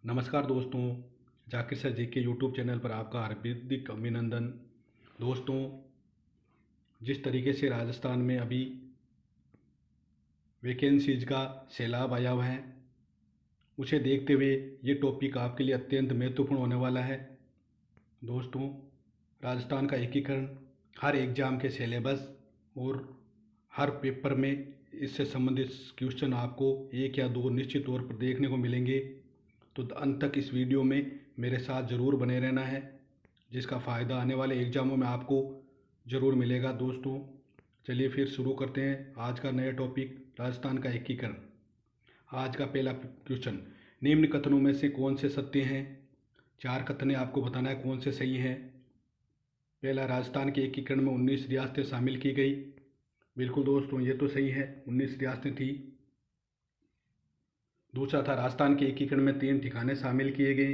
नमस्कार दोस्तों, जाकिर सर जी के यूट्यूब चैनल पर आपका हार्दिक अभिनंदन। दोस्तों, जिस तरीके से राजस्थान में अभी वैकेंसीज का सैलाब आया हुआ है, उसे देखते हुए ये टॉपिक आपके लिए अत्यंत महत्वपूर्ण होने वाला है। दोस्तों, राजस्थान का एकीकरण हर एग्ज़ाम के सिलेबस और हर पेपर में इससे संबंधित क्वेश्चन आपको एक या दो निश्चित तौर पर देखने को मिलेंगे। तो अंत तक इस वीडियो में मेरे साथ ज़रूर बने रहना है, जिसका फ़ायदा आने वाले एग्ज़ामों में आपको ज़रूर मिलेगा। दोस्तों, चलिए फिर शुरू करते हैं आज का नया टॉपिक, राजस्थान का एकीकरण। आज का पहला क्वेश्चन, निम्न कथनों में से कौन से सत्य हैं? 4 कथन आपको बताना है कौन से सही हैं। पहला, राजस्थान के एकीकरण में 19 रियासतें शामिल की गई। बिल्कुल दोस्तों, ये तो सही है, 19 रियासतें थी। दूसरा था, राजस्थान के एकीकरण में 3 ठिकाने शामिल किए गए।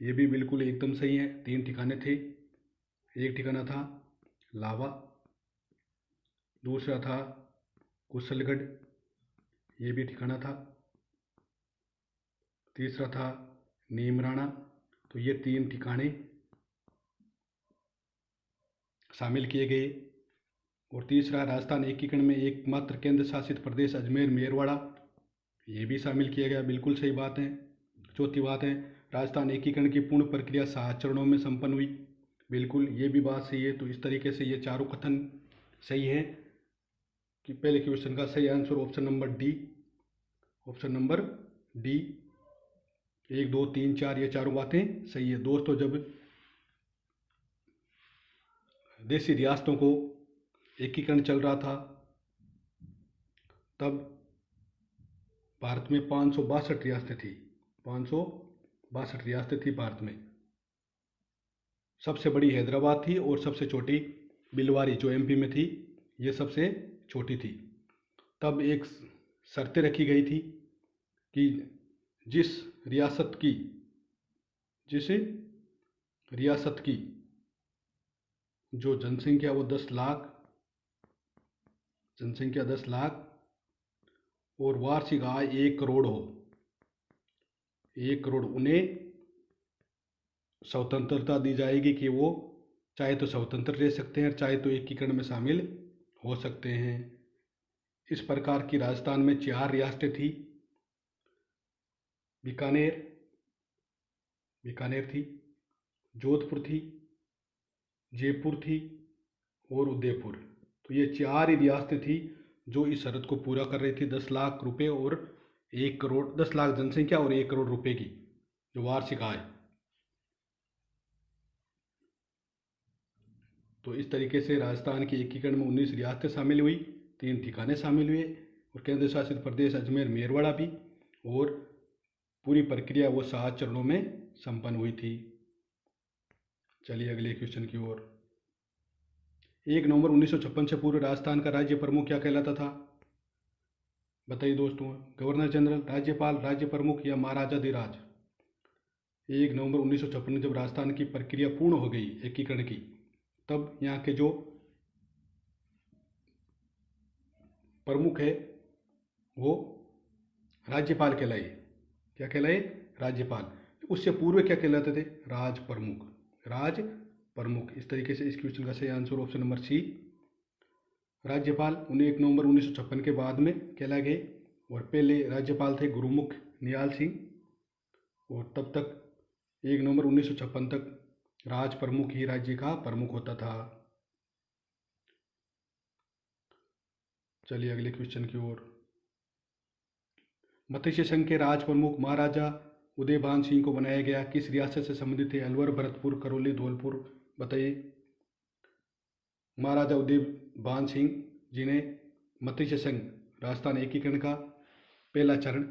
ये भी बिल्कुल एकदम सही है, 3 ठिकाने थे। एक ठिकाना था लावा, दूसरा था कुशलगढ़, ये भी ठिकाना था, तीसरा था नीमराणा। तो ये 3 ठिकाने शामिल किए गए। और तीसरा, राजस्थान एकीकरण में एकमात्र केंद्र शासित प्रदेश अजमेर मेरवाड़ा, ये भी शामिल किया गया। बिल्कुल सही बात है। चौथी बात है, राजस्थान एकीकरण की पूर्ण प्रक्रिया 7 चरणों में संपन्न हुई। बिल्कुल, ये भी बात सही है। तो इस तरीके से ये चारों कथन सही है कि पहले क्वेश्चन का सही answer option number D. Option number D, 1 2 3 4 ये चारों बातें सही है। दोस्तों, जब देशी रियासतों को एकीकरण चल रहा था, तब भारत में 562 रियासतें थी। 562 रियासतें थी भारत में। सबसे बड़ी हैदराबाद थी और सबसे छोटी बिलवारी जो एमपी में थी, ये सबसे छोटी थी। तब एक शर्तें रखी गई थी कि जिस रियासत की जो जनसंख्या वो 10 लाख और वार्षिक आय 1 करोड़ हो, 1 करोड़, उन्हें स्वतंत्रता दी जाएगी कि वो चाहे तो स्वतंत्र रह सकते हैं, चाहे तो एकीकरण में शामिल हो सकते हैं। इस प्रकार की राजस्थान में 4 रियासतें थी। बीकानेर थी, जोधपुर थी, जयपुर थी और उदयपुर। तो ये 4 ही रियासतें थी जो इस शर्त को पूरा कर रही थी। 10 लाख रुपए और 1 करोड़, 10 लाख जनसंख्या और 1 करोड़ रुपए की जो वार्षिक आय। तो इस तरीके से राजस्थान के एकीकरण में 19 रियासतें शामिल हुई, 3 ठिकाने शामिल हुए और केंद्र शासित प्रदेश अजमेर मेरवाड़ा भी। और पूरी प्रक्रिया वो 7 चरणों में संपन्न हुई थी। चलिए अगले क्वेश्चन की ओर। 1 नवंबर 1956 से पूर्व राजस्थान का राज्य प्रमुख क्या कहलाता था? बताइए दोस्तों, गवर्नर जनरल, राज्यपाल, राज्य प्रमुख या महाराजाधिराज? 1 नवंबर 1956 जब राजस्थान की प्रक्रिया पूर्ण हो गई एकीकरण की, तब यहाँ के जो प्रमुख है वो राज्यपाल कहलाए। क्या कहलाए? राज्यपाल। उससे पूर्व क्या कहलाते थे? राज प्रमुख। इस तरीके से इस क्वेश्चन का सही आंसर ऑप्शन नंबर सी, राज्यपाल। उन्हें 1 नवंबर 1956 के बाद में कहला गए और पहले राज्यपाल थे गुरुमुख निहाल सिंह, और तब तक 1 नवंबर 1956 तक राज प्रमुख ही राज्य का प्रमुख होता था। चलिए अगले क्वेश्चन की ओर। मत्स्य संघ के राज प्रमुख महाराजा उदयभान सिंह को बनाया गया, किस रियासत से संबंधित है? अलवर, भरतपुर, करौली, धौलपुर। बताइए। महाराजा उदयभान सिंह जिन्हें मत्स्य संघ, राजस्थान एकीकरण का पहला चरण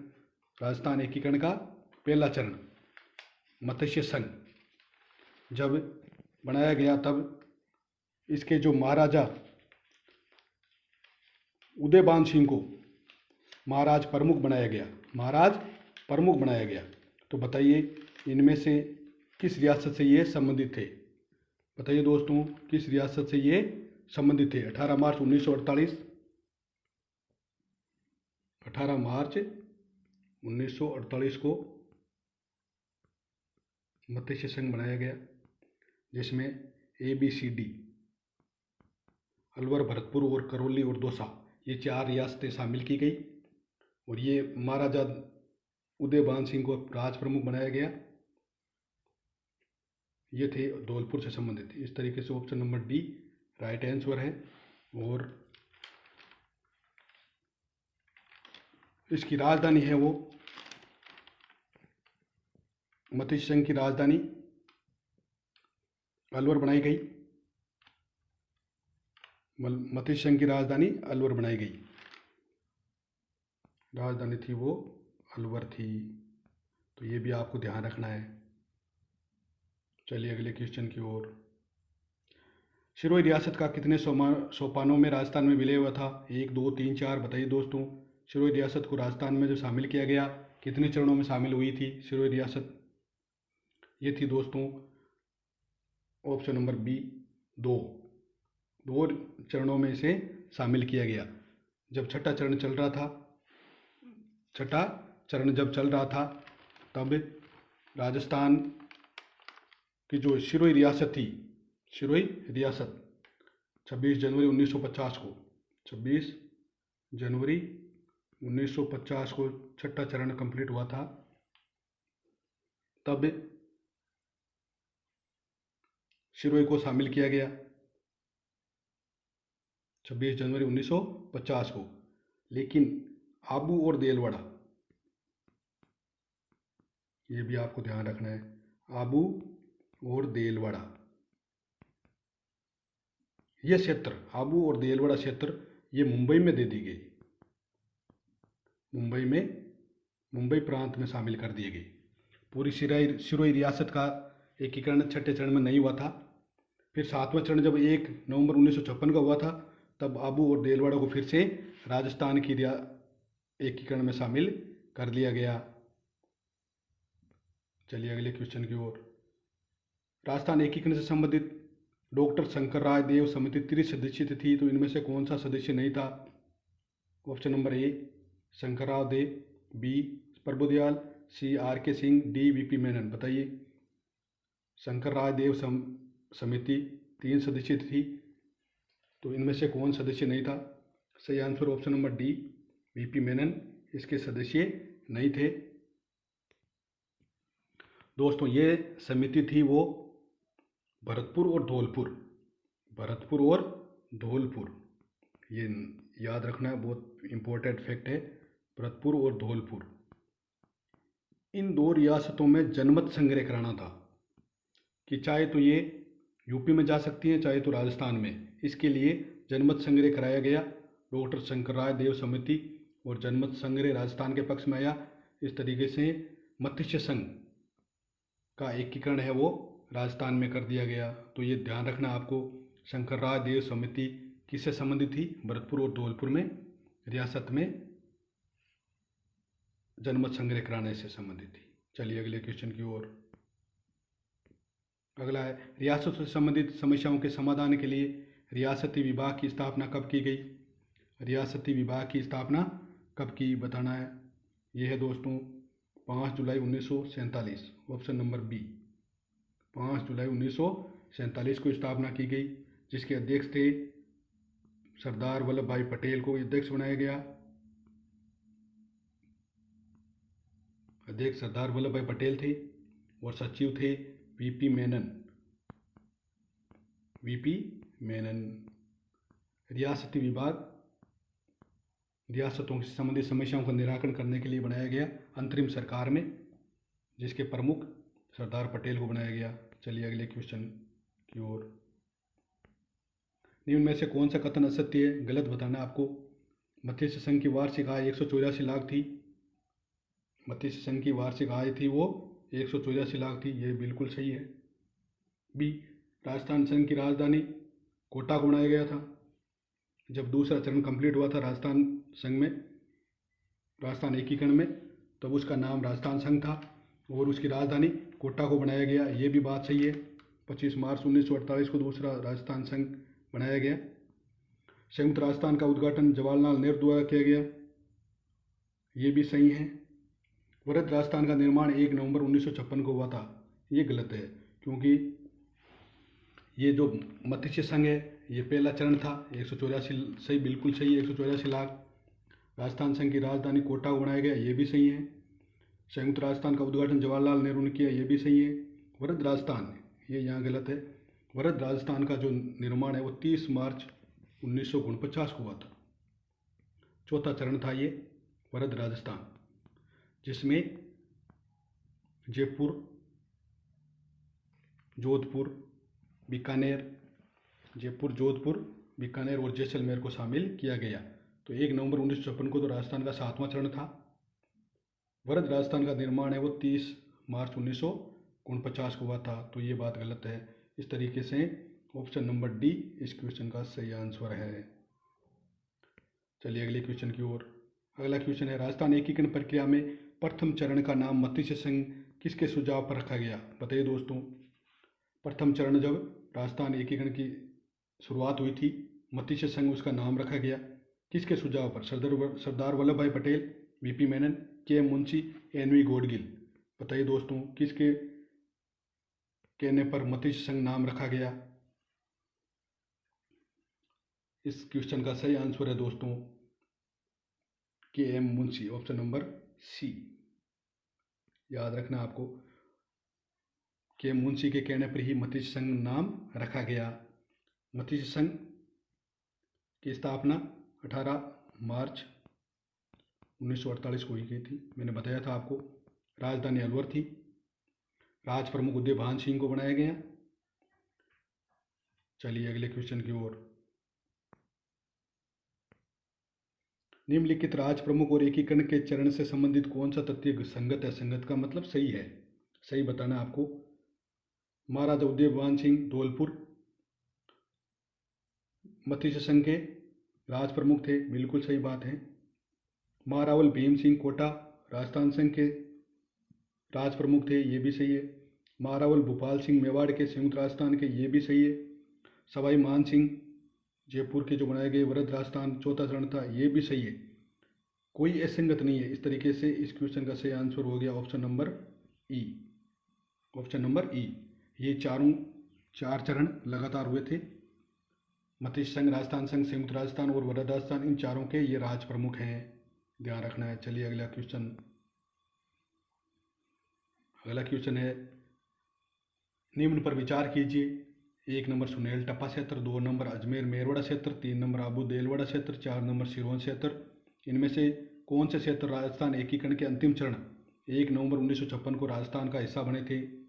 मत्स्य संघ जब बनाया गया, तब इसके जो महाराजा उदयभान सिंह को महाराज प्रमुख बनाया गया। तो बताइए, इनमें से किस रियासत से ये संबंधित थे? बताइए दोस्तों, किस रियासत से ये संबंधित थे? 18 मार्च 1948 को मत्स्य संघ बनाया गया, जिसमें ABCD अलवर, भरतपुर और करौली और दौसा ये 4 रियासतें शामिल की गई। और ये महाराजा उदयभान सिंह को राज प्रमुख बनाया गया। ये थे धौलपुर से संबंधित। इस तरीके से option number D right answer है। और इसकी राजधानी है वो, मत्स्य संघ की राजधानी अलवर बनाई गई। मत्स्य संघ की राजधानी अलवर बनाई गई। राजधानी थी वो अलवर थी, तो ये भी आपको ध्यान रखना है। चलिए अगले क्वेश्चन की ओर। सिरोही रियासत का कितने सोपानों में राजस्थान में विलय हुआ था? 1, 2, 3, 4 बताइए दोस्तों। सिरोही रियासत को राजस्थान में जो शामिल किया गया, कितने चरणों में शामिल हुई थी सिरोही रियासत? ये थी दोस्तों ऑप्शन नंबर बी 2 चरणों में इसे शामिल किया गया। जब छठा चरण चल रहा था तब राजस्थान की जो सिरोही रियासत थी, सिरोही रियासत 26 जनवरी 1950 को 26 जनवरी 1950 को छठा चरण कंप्लीट हुआ था। तब सिरोही को शामिल किया गया 26 जनवरी 1950 को। लेकिन आबू और देलवाड़ा, ये भी आपको ध्यान रखना है, आबू और देलवाड़ा ये क्षेत्र, आबू और देलवाड़ा क्षेत्र ये मुंबई में दे दी गई। मुंबई प्रांत में शामिल कर दिए गए। पूरी सिरोही रियासत का एकीकरण छठे चरण में नहीं हुआ था। फिर 7वां चरण जब 1 नवंबर 1956 का हुआ था, तब आबू और देलवाड़ा को फिर से राजस्थान की एकीकरण में शामिल कर लिया गया। चलिए अगले क्वेश्चन की ओर। राजस्थान एकीकरण से संबंधित डॉक्टर शंकरराय देव समिति 30 सदस्यीय थी, तो इनमें से कौन सा सदस्य नहीं था? Option number A Shankarrao Dev, B Prabhudayal, C RK Singh, D VP Menon. बताइए। शंकरराय देव समिति 3 सदस्यीय थी, तो इनमें से कौन सदस्य नहीं था? सही answer option number D VP Menon इसके सदस्य नहीं थे। दोस्तों ये समिति थी वो भरतपुर और धौलपुर, ये याद रखना है, बहुत इंपॉर्टेंट फैक्ट है। भरतपुर और धौलपुर, इन 2 रियासतों में जनमत संग्रह कराना था कि चाहे तो ये यूपी में जा सकती हैं, चाहे तो राजस्थान में। इसके लिए जनमत संग्रह कराया गया। डॉक्टर शंकरराय देव समिति और जनमत संग्रह राजस्थान के पक्ष में आया। इस तरीके से मत्स्य संघ का एकीकरण है वो राजस्थान में कर दिया गया। तो ये ध्यान रखना आपको, शंकरराय देव समिति किससे संबंधित थी? भरतपुर और धौलपुर में रियासत में जनमत संग्रह कराने से संबंधित थी। चलिए अगले क्वेश्चन की ओर। अगला है, रियासत से संबंधित समस्याओं के समाधान के लिए रियासती विभाग की स्थापना कब की गई? रियासती विभाग की स्थापना कब की बताना है। यह है दोस्तों 5 जुलाई 1947, ऑप्शन नंबर बी 5 जुलाई 1947 को स्थापना की गई, जिसके अध्यक्ष थे सरदार वल्लभ भाई पटेल को अध्यक्ष बनाया गया। अध्यक्ष सरदार वल्लभ भाई पटेल थे और सचिव थे VP मेनन। रियासती विभाग रियासतों से संबंधित समस्याओं का निराकरण करने के लिए बनाया गया अंतरिम सरकार में, जिसके प्रमुख सरदार पटेल को बनाया गया। चलिए अगले क्वेश्चन की ओर। निम्न में से कौन सा कथन असत्य है, गलत बताना आपको। मत्स्य संघ की वार्षिक आय 184 लाख थी। मत्स्य संघ की वार्षिक आय थी वो 184 लाख थी, ये बिल्कुल सही है। बी राजस्थान संघ की राजधानी कोटा को बनाया गया था। जब दूसरा चरण कंप्लीट हुआ था राजस्थान संघ में, राजस्थान एकीकरण में, तब उसका नाम राजस्थान संघ था और उसकी राजधानी कोटा को बनाया गया, ये भी बात सही है। 25 मार्च 1948 को दूसरा राजस्थान संघ बनाया गया। संयुक्त राजस्थान का उद्घाटन जवाहरलाल नेहरू द्वारा किया गया, ये भी सही है। वृहद राजस्थान का निर्माण 1 नवंबर 1956 को हुआ था, ये गलत है, क्योंकि ये जो मत्स्य संघ है ये पहला चरण था। 184 सही, बिल्कुल सही है, 184 लाख। राजस्थान संघ की राजधानी कोटा को बनाया गया, ये भी सही है। संयुक्त राजस्थान का उद्घाटन जवाहरलाल नेहरू ने किया, ये भी सही है। वृहद राजस्थान, ये यहाँ गलत है। वृहद राजस्थान का जो निर्माण है वो 30 मार्च 1949 को हुआ था। चौथा चरण था ये वृहद राजस्थान, जिसमें जयपुर, जोधपुर, बीकानेर, बीकानेर और जैसलमेर को शामिल किया गया। तो 1 नवंबर 1956 को तो राजस्थान का 7वां चरण था। वृहद राजस्थान का निर्माण है वो 30 मार्च 1949 को हुआ था। तो ये बात गलत है। इस तरीके से ऑप्शन नंबर डी इस क्वेश्चन का सही आंसर है। चलिए अगले क्वेश्चन की ओर। अगला क्वेश्चन है, राजस्थान एकीकरण प्रक्रिया में प्रथम चरण का नाम मत्स्य संघ किसके सुझाव पर रखा गया? बताइए दोस्तों। प्रथम चरण जब राजस्थान एकीकरण की शुरुआत हुई थी, मत्स्य संघ उसका नाम रखा गया, किसके सुझाव पर? सरदार वल्लभ भाई Patel, VP Menon, KM. Munshi, NV. Gadgil. बताइए दोस्तों, किसके कहने पर मत्स्य संघ नाम रखा गया? इस क्वेश्चन का सही आंसर है दोस्तों K M. Munshi, option number C. याद रखना आपको, के.एम. मुंशी के कहने पर ही मत्स्य संघ नाम रखा गया। मत्स्य संघ की स्थापना 18 मार्च 1948 को हुई थी। मैंने बताया था आपको। राजधानी अलवर थी। राज प्रमुख उदय भान सिंह को बनाया गया। चलिए अगले क्वेश्चन की ओर। निम्नलिखित राज प्रमुख और एकीकरण के चरण से संबंधित कौन सा तथ्य संगत है? संगत का मतलब सही है, सही बताना आपको। महाराजा उदय भान सिंह धौलपुर मत्स्य संघ के राज प्रमुख थे, बिल्कुल सही बात है। महारावल भीम सिंह कोटा राजस्थान संघ के राज प्रमुख थे, ये भी सही है। महारावल भूपाल सिंह मेवाड़ के संयुक्त राजस्थान के, ये भी सही है। सवाई मान सिंह जयपुर के जो बनाए गए वृहद राजस्थान चौथा चरण था, ये भी सही है। कोई असंगत नहीं है। इस तरीके से इस क्वेश्चन का सही आंसर हो गया ऑप्शन नंबर ई। ऑप्शन नंबर ई। ये चार चरण लगातार हुए थे। मत्स्य संघ, राजस्थान संघ, संयुक्त राजस्थान और वृहद राजस्थान, इन चारों के ये राज प्रमुख हैं, ध्यान रखना है। चलिए अगला क्वेश्चन है, निम्न पर विचार कीजिए। 1 नंबर सुनेल टप्पा क्षेत्र, 2 नंबर अजमेर मेरवाड़ा क्षेत्र, 3 नंबर आबू देलवाड़ा क्षेत्र, 4 नंबर सिरोंज क्षेत्र। इनमें से कौन से क्षेत्र राजस्थान एकीकरण के अंतिम चरण 1 नवंबर 1956 को राजस्थान का हिस्सा बने थे?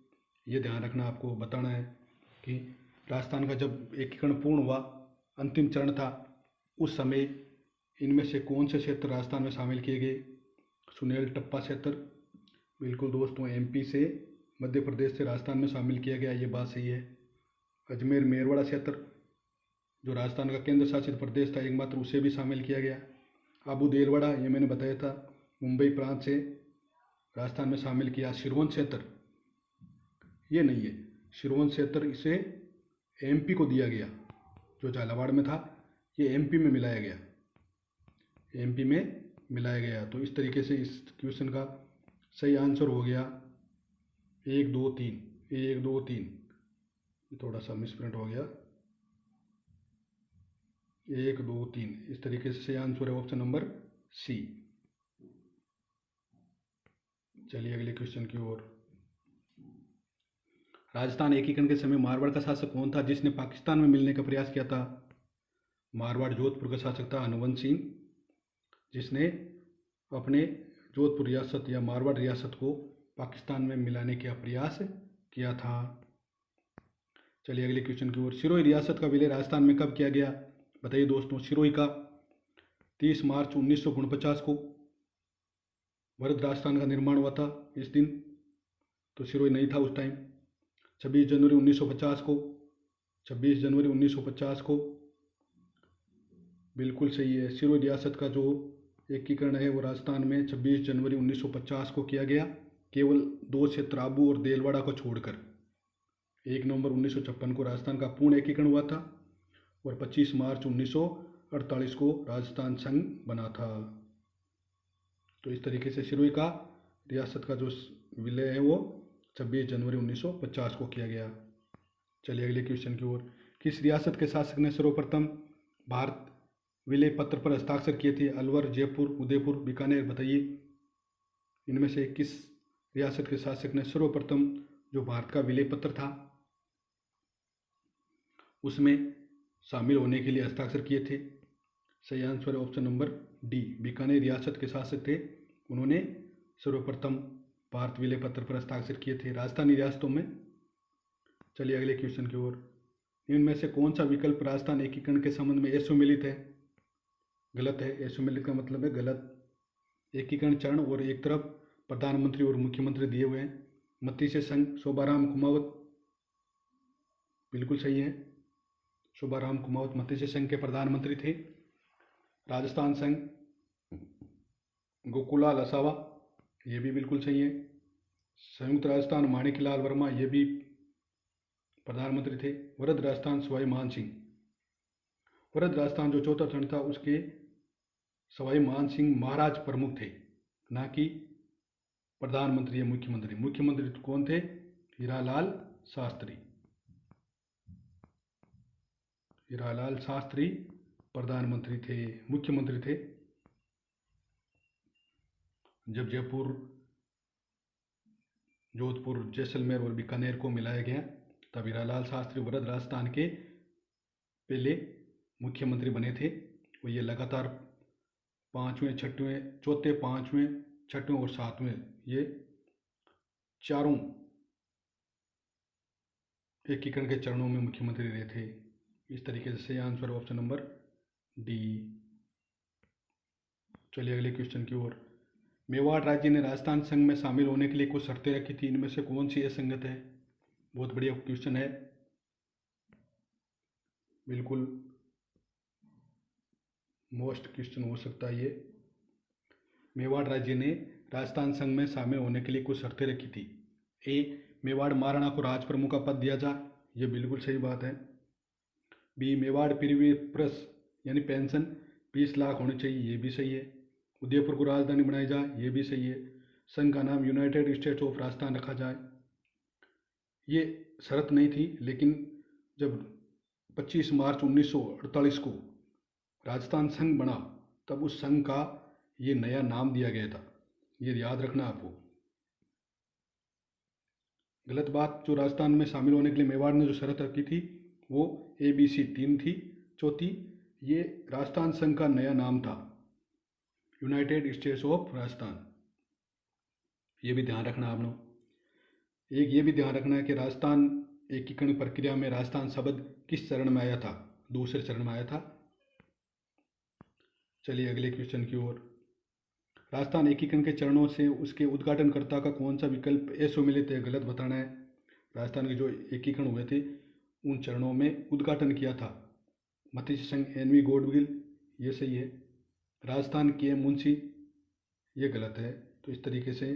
ये ध्यान रखना, आपको बताना है कि राजस्थान का जब एकीकरण पूर्ण हुआ, अंतिम चरण था, उस समय इनमें से कौन से क्षेत्र राजस्थान में शामिल किए गए? सुनेल टप्पा क्षेत्र, बिल्कुल दोस्तों, एमपी से, मध्य प्रदेश से राजस्थान में शामिल किया गया, ये बात सही है। अजमेर मेरवाड़ा क्षेत्र जो राजस्थान का केंद्र शासित प्रदेश था एकमात्र, उसे भी शामिल किया गया। आबू देलवाड़ा, ये मैंने बताया था, मुंबई प्रांत से राजस्थान में शामिल किया। सिरोंज क्षेत्र ये नहीं है, सिरोंज क्षेत्र इसे एमपी को दिया गया, जो झालावाड़ में था, ये एमपी में मिलाया गया, एमपी में मिलाया गया। तो इस तरीके से इस क्वेश्चन का सही आंसर हो गया 1 2 3, 1 2 3, थोड़ा सा मिसप्रिंट हो गया, 1 2 3। इस तरीके से सही आंसर है ऑप्शन नंबर सी। चलिए अगले क्वेश्चन की ओर। राजस्थान एकीकरण के समय मारवाड़ का शासक कौन था जिसने पाकिस्तान में मिलने का प्रयास किया था? मारवाड़ जोधपुर का शासक था हनुवंत सिंह, जिसने अपने जोधपुर रियासत या मारवाड़ रियासत को पाकिस्तान में मिलाने का प्रयास किया था। चलिए अगले क्वेश्चन की ओर। सिरोही रियासत का विलय राजस्थान में कब किया गया? बताइए दोस्तों। सिरोही का 30 मार्च 1949 को वृहद राजस्थान का निर्माण हुआ था इस दिन, तो सिरोही नहीं था उस टाइम। 26 जनवरी 1950 को बिल्कुल सही है। सिरोही रियासत का जो एकीकरण है वो राजस्थान में 26 जनवरी 1950 को किया गया, केवल 2 क्षेत्र आबू और देलवाड़ा को छोड़कर। 1 नवंबर 1956 को राजस्थान का पूर्ण एकीकरण हुआ था और 25 मार्च 1948 को राजस्थान संघ बना था। तो इस तरीके से सिरोही का रियासत का जो विलय है वो 26 जनवरी 1950 को किया गया। चलिए अगले क्वेश्चन की ओर। किस रियासत के शासक ने सर्वप्रथम भारत विलय पत्र पर हस्ताक्षर किए थे? अलवर, जयपुर, उदयपुर, बीकानेर, बताइए। इनमें से किस रियासत के शासक ने सर्वप्रथम जो भारत का विलय पत्र था उसमें शामिल होने के लिए हस्ताक्षर किए थे? सही आंसर है ऑप्शन नंबर डी, बीकानेर रियासत के शासक थे, उन्होंने सर्वप्रथम भारत विलय पत्र पर हस्ताक्षर किए थे राजस्थानी रियासतों में। चलिए अगले क्वेश्चन की ओर। इनमें से कौन सा विकल्प राजस्थान एकीकरण के संबंध में असुमेलित है? गलत है। असुमेलित का मतलब है गलत। एकीकरण चरण और एक तरफ प्रधानमंत्री और मुख्यमंत्री दिए हुए हैं। मत्स्य संघ, शोभाराम कुमावत, बिल्कुल सही है। शोभाराम कुमावत मत्स्य संघ के प्रधानमंत्री थे। राजस्थान संघ, गोकुलाल असावा, ये भी बिल्कुल सही है। संयुक्त राजस्थान, माणिकलाल वर्मा, ये भी प्रधानमंत्री थे। वृद्ध राजस्थान, सवाई मान सिंह। वृद्ध राजस्थान जो चौथा चरण था उसके सवाई मान सिंह महाराज प्रमुख थे, ना कि प्रधानमंत्री या मुख्यमंत्री। मुख्यमंत्री तो कौन थे? हीरालाल शास्त्री। हीरालाल शास्त्री प्रधानमंत्री थे, मुख्यमंत्री थे। जब जयपुर, जोधपुर, जैसलमेर और बीकानेर को मिलाया गया तब हीरालाल शास्त्री वृद्ध राजस्थान के पहले मुख्यमंत्री बने थे। और ये लगातार पाँचवें, छठवें, चौथे, पाँचवें, छठवें और सातवें, ये चारों एकीकरण के चरणों में मुख्यमंत्री रहे थे। इस तरीके से सही आंसर ऑप्शन नंबर डी। चलिए अगले क्वेश्चन की ओर। मेवाड़ राज्य ने राजस्थान संघ में शामिल होने के लिए कुछ शर्तें रखी थी, इनमें से कौन सी असंगत है? बहुत बढ़िया क्वेश्चन है, बिल्कुल मोस्ट क्वेश्चन हो सकता है ये। मेवाड़ राज्य ने राजस्थान संघ में शामिल होने के लिए कुछ शर्तें रखी थी। ए, मेवाड़ महाराणा को राज प्रमुख का पद दिया जाए, ये बिल्कुल सही बात है। बी, मेवाड़ प्रीवियस यानी पेंशन 20 लाख होनी चाहिए, ये भी सही है। उदयपुर को राजधानी बनाई जाए, ये भी सही है। संघ का नाम यूनाइटेड स्टेट्स ऑफ राजस्थान रखा जाए, ये शर्त नहीं थी, लेकिन जब 25 मार्च 1948 को राजस्थान संघ बना तब उस संघ का ये नया नाम दिया गया था, ये याद रखना आपको। गलत बात, जो राजस्थान में शामिल होने के लिए मेवाड़ ने जो शर्त रखी थी वो ABC 3 थी। चौथी, ये राजस्थान संघ का नया नाम था, यूनाइटेड स्टेट्स ऑफ राजस्थान, ये भी ध्यान रखना आप लोग। एक ये भी ध्यान रखना है कि राजस्थान एकीकरण प्रक्रिया में राजस्थान शब्द किस चरण में आया था? दूसरे चरण में आया था। चलिए अगले क्वेश्चन की ओर। राजस्थान एकीकरण के चरणों से उसके उद्घाटनकर्ता का कौन सा विकल्प असुमेलित है? गलत बताना है। राजस्थान के जो एकीकरण हुए थे उन चरणों में उद्घाटन किया था मत्स्य संघ NV गौडगिल, ये सही है। राजस्थान KM मुंशी, ये गलत है। तो इस तरीके से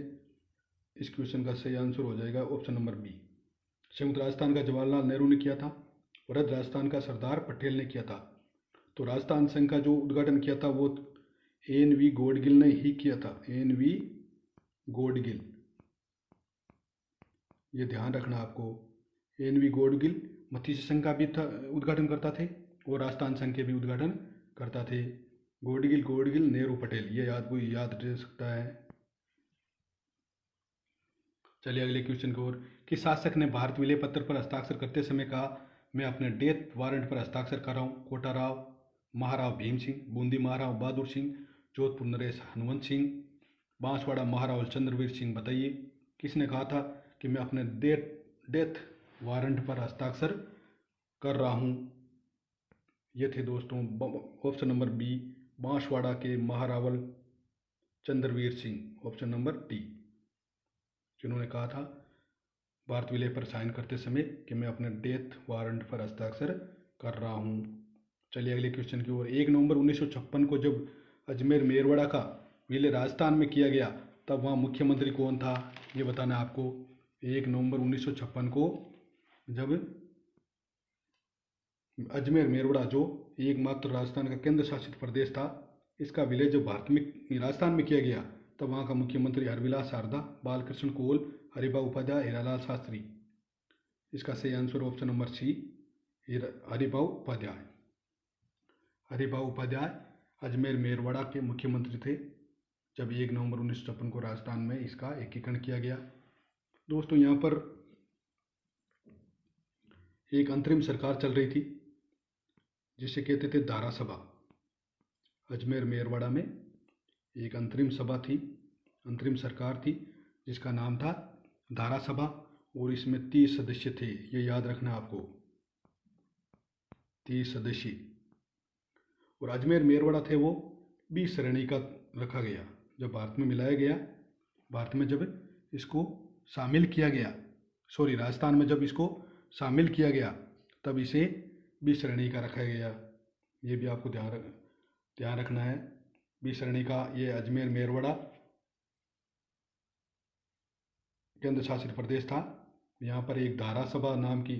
इस क्वेश्चन का सही आंसर हो जाएगा ऑप्शन नंबर बी। संयुक्त राजस्थान का जवाहरलाल नेहरू ने किया था, वृद्ध राजस्थान का सरदार पटेल ने किया था। तो राजस्थान संघ का जो उद्घाटन किया था वो NV गौडगिल ने ही किया था, NV गौडगिल, ये ध्यान रखना आपको। NV गौडगिल मत्स्य संघ का भी था उद्घाटन करता थे और राजस्थान संघ के भी उद्घाटन करता थे। गौडगिल, नेहरू, पटेल, ये याद रह सकता है। चलिए अगले क्वेश्चन की ओर। किस शासक ने भारत विलय पत्र पर हस्ताक्षर करते समय कहा मैं अपने डेथ वारंट पर हस्ताक्षर कर रहा हूँ? कोटाराव महाराव भीम सिंह, बूंदी महाराव बहादुर सिंह, जोधपुर नरेश हनुमंत सिंह, बांसवाड़ा महाराव चंद्रवीर सिंह, बताइए किसने कहा था कि मैं अपने डेथ वारंट पर हस्ताक्षर कर रहा हूँ? ये थे दोस्तों ऑप्शन नंबर बी, बांसवाड़ा के Maharawal Chandraveer Singh, option number D, जिन्होंने कहा था भारत विलय पर साइन करते समय कि मैं अपने डेथ वारंट पर हस्ताक्षर कर रहा हूँ। चलिए अगले क्वेश्चन की ओर। 1 नवंबर 1956 को जब अजमेर मेरवड़ा का विलय राजस्थान में किया गया तब वहाँ मुख्यमंत्री कौन था? ये बताना है आपको। 1 नवंबर 1956 को जब अजमेर मेरवड़ा जो एकमात्र राजस्थान का केंद्र शासित प्रदेश था, इसका विलय जब राजस्थान में किया गया तब वहाँ का मुख्यमंत्री हरविलास शारदा, बालकृष्ण कोल, हरिभाऊ उपाध्याय, हीरालाल शास्त्री। इसका सही answer option number C, Haribhau Upadhyay. Haribhau Upadhyay Ajmer Merwara के मुख्यमंत्री थे जब 1 नवंबर 1956 को राजस्थान में इसका एकीकरण किया गया। दोस्तों, यहाँ पर एक अंतरिम सरकार चल रही थी जिसे कहते थे धारा सभा। अजमेर मेरवाड़ा में एक अंतरिम सभा थी, अंतरिम सरकार थी जिसका नाम था धारा सभा, और इसमें 30 सदस्य थे। ये याद रखना आपको, 30 सदस्य। और अजमेर मेरवाड़ा थे वो 20 श्रेणी का रखा गया। जब भारत में मिलाया गया, भारत में जब इसको शामिल किया गया, राजस्थान में जब इसको शामिल किया गया तब इसे 20 श्रेणी का रखा गया। ये भी आपको ध्यान रखना है। 20 श्रेणी का ये अजमेर मेरवाड़ा केंद्र शासित प्रदेश था। यहाँ पर एक धारा सभा नाम की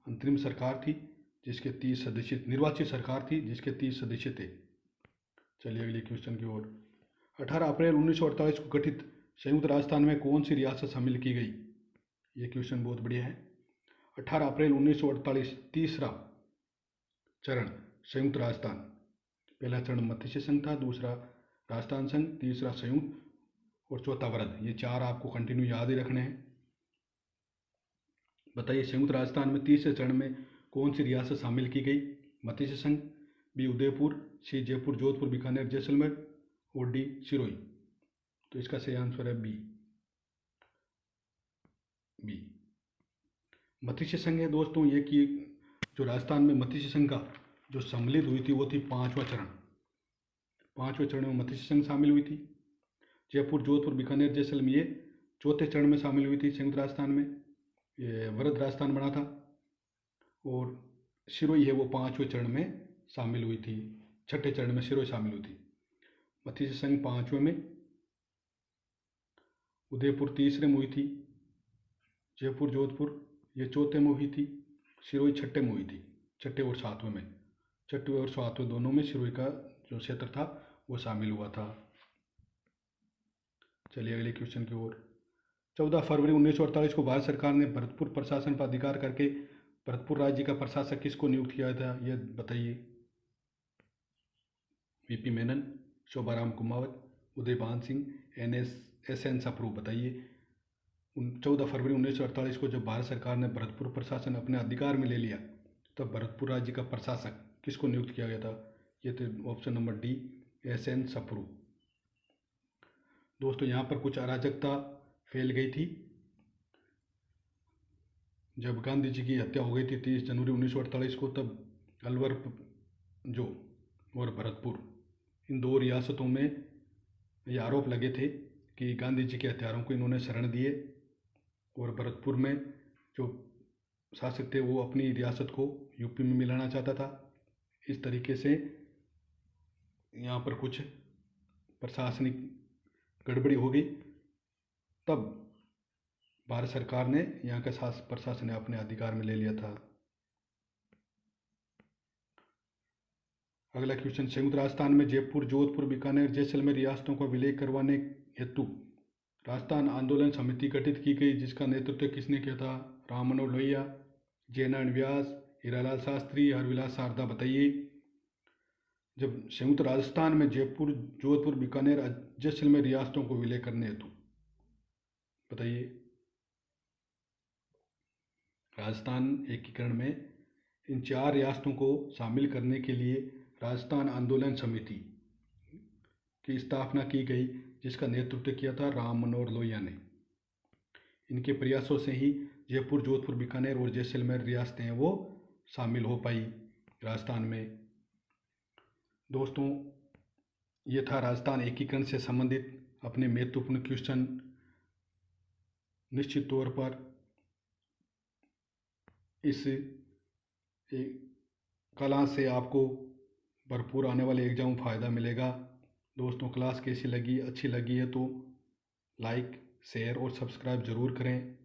अंतरिम सरकार थी जिसके 30 सदस्य, निर्वाचित सरकार थी जिसके 30 सदस्य थे। चलिए अगले क्वेश्चन की ओर। 18 अप्रैल 1948 को गठित संयुक्त राजस्थान में कौन सी रियासत शामिल की गई? ये क्वेश्चन बहुत बढ़िया है। 18 अप्रैल 1948 तीसरा चरण संयुक्त राजस्थान। पहला चरण मत्स्य संघ था, दूसरा राजस्थान संघ, तीसरा संयुक्त और चौथा वृद्ध। ये 4 आपको कंटिन्यू याद ही रखने हैं। बताइए, संयुक्त राजस्थान में तीसरे चरण में कौन सी रियासत शामिल की गई? मत्स्य संघ, बी उदयपुर, सी जयपुर जोधपुर बीकानेर जैसलमेर और डी सिरोही। तो इसका सही आंसर है बी। मत्स्य संघ है दोस्तों ये कि जो राजस्थान में मत्स्य संघ का जो सम्मिलित हुई थी वो थी 5वां चरण। 5वें चरण में मत्स्य संघ शामिल हुई थी। जयपुर जोधपुर बीकानेर जैसलमेर ये 4थे चरण में शामिल हुई थी संयुक्त राजस्थान में, ये वृद्ध राजस्थान बना था। और सिरोही है वो 5वें चरण में शामिल हुई थी। 6ठे चरण में सिरोही शामिल हुई थी। मत्स्य संघ 5वें में, उदयपुर तीसरे में हुई थी, जयपुर जोधपुर ये 4थे में हुई थी, सिरोही 6ठे में हुई थी। 6ठे और 7वें में, 6ठे और 7वें दोनों में सिरोही का जो क्षेत्र था वो शामिल हुआ था। चलिए अगले क्वेश्चन की ओर। 14 फरवरी 1948 को भारत सरकार ने भरतपुर प्रशासन पर अधिकार करके भरतपुर राज्य का प्रशासक किसको नियुक्त किया था? ये बताइए। VP Menon, Shobharam Kumawat, Udaybhan Singh, S N Sapru. बताइए, 14 फरवरी 1948 को जब भारत सरकार ने भरतपुर प्रशासन अपने अधिकार में ले लिया तब भरतपुर राज्य का प्रशासक किसको नियुक्त किया गया था? ये थे option number D, S N Sapru. दोस्तों, यहाँ पर कुछ अराजकता फैल गई थी जब गांधी जी की हत्या हो गई थी 30 जनवरी 1948 को। तब अलवर जो और भरतपुर, इन 2 रियासतों में ये आरोप लगे थे कि गांधी जी के हत्यारों को इन्होंने शरण दिए और भरतपुर में जो शासक थे वो अपनी रियासत को यूपी में मिलाना चाहता था। इस तरीके से यहाँ पर कुछ प्रशासनिक गड़बड़ी हो गई। तब भारत सरकार ने यहाँ का प्रशासन ने अपने अधिकार में ले लिया था। अगला क्वेश्चन। संयुक्त राजस्थान में जयपुर जोधपुर बीकानेर जैसलमेर रियासतों का विलय करवाने हेतु राजस्थान आंदोलन समिति गठित की गई जिसका नेतृत्व किसने किया था? राम मनोहर लोहिया, जयनारायण व्यास, हीरालाल शास्त्री, हरविलास शारदा। बताइए, जब संयुक्त राजस्थान में जयपुर जोधपुर बीकानेर जैसलमेर रियासतों को विलय करने हेतु, बताइए, राजस्थान एकीकरण में इन 4 रियासतों को शामिल करने के लिए राजस्थान आंदोलन समिति की स्थापना की गई जिसका नेतृत्व किया था राम मनोहर लोहिया ने। इनके प्रयासों से ही जयपुर जोधपुर बीकानेर और जैसलमेर रियासतें हैं वो शामिल हो पाई राजस्थान में। दोस्तों, ये था राजस्थान एकीकरण से संबंधित अपने महत्वपूर्ण क्वेश्चन। निश्चित तौर पर इस क्लास से आपको भरपूर आने वाले एग्जाम में फ़ायदा मिलेगा। दोस्तों, क्लास कैसी लगी? अच्छी लगी है तो लाइक शेयर और सब्सक्राइब ज़रूर करें।